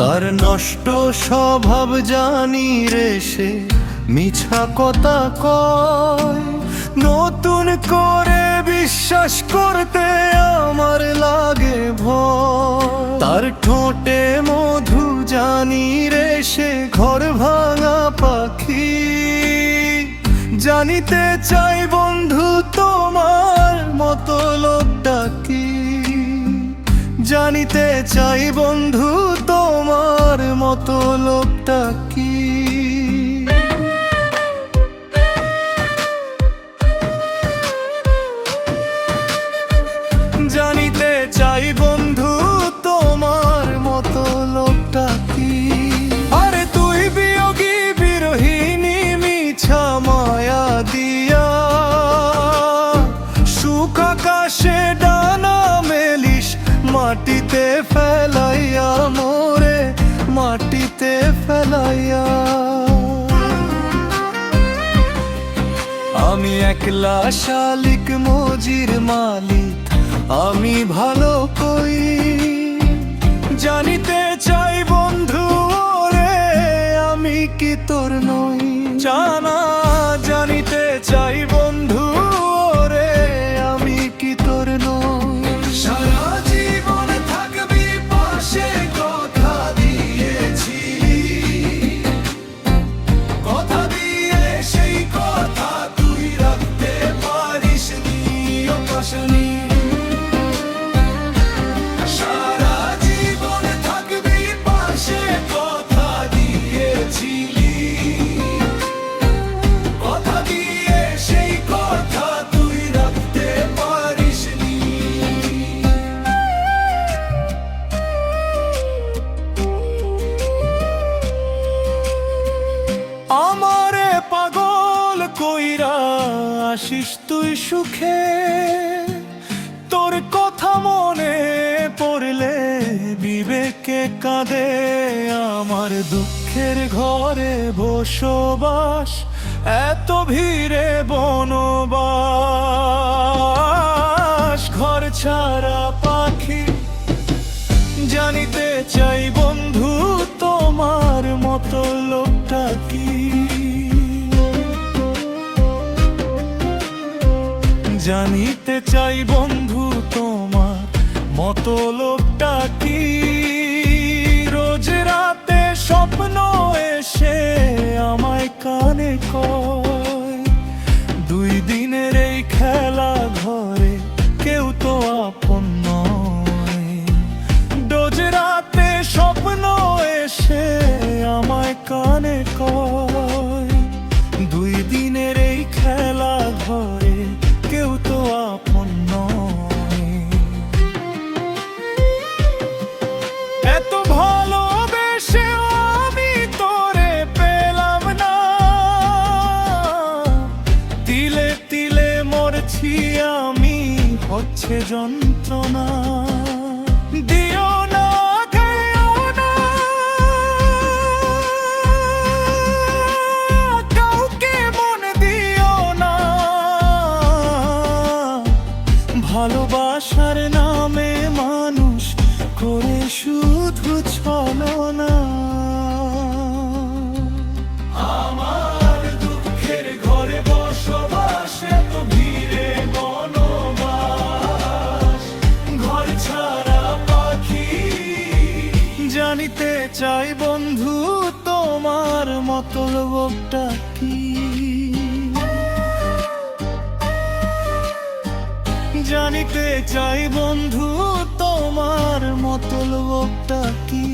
তার নষ্ট স্বভাব জানি রে সে মিছা কথা কয়, নতুন করে বিশ্বাস করতে আমার লাগে ভয়। তার ঠোঁটে মধু জানি রে সে ঘর ভাঙা পাখি, জানিতে চাই বন্ধু তোমার মতো লোকটা কি, জানিতে চাই বন্ধু তোমার মতো লোকটা কি। জানিতে চাই বন্ধু তোমার মতো লোকটা কি। আরে তুই বিয়োগী বিরহিনী মিছা মায়া দিয়া, সুখ আকাশে ডানা মেলিস মাটিতে ফেলাইয়া মোরে, মাটিতে ফেলাইয়া। আমি একলা শালিক মজির মালিক, আমি ভালো কই, জানিতে চাই বন্ধু রে আমি কি তোর নই। জানা জানিতে চাই বন্ধু রে আমি কি তোর নই। সারা জীবন থাকবি পাশে কথা দিয়েছিলি, কথা দিয়ে সেই কথা তুই রাখতে পারিসনি ও পাশনি। আমারে পাগল কইরা আসিস তুই সুখে, তোর কথা মনে পড়লে বিবেকে কাঁদে। আমার দুঃখের ঘরে বসবাস, এত ভিড়ে বনবাস, ঘর ছাড়া পাখি, জানিতে চাই বন্ধু তোমার মতো লোকটা কি, জানিতে চাই বন্ধু তোমার মতো লোকটা কি। রোজ রাতে স্বপ্ন এসে আমায় কানে কয়, দুই দিনের এই খেলা ঘরে কেউ তো আপন নয়। রোজ রাতে স্বপ্ন এসে আমায় কানে কয়, দুই দিনের এই খেলা ঘরে কেউ তো আপন নয়। এত ভালোবেসে আমি তোরে পেলাম না, তিলে তিলে মরছি আমি, হচ্ছে যন্ত্রণা। দিও না খেও না কাউকে মন দিও না, ভালোবাসার নামে মানুষ করে শুধু ছলনা। আমার দুঃখের ঘরে বসবাস, এত ভিড়ে বনবাস, ঘর ছাড়া পাখি, জানিতে চাই বন্ধু তোমার মতো লোকটা কি, জানিতে চাই বন্ধু তোমার মতো লোকটা কি।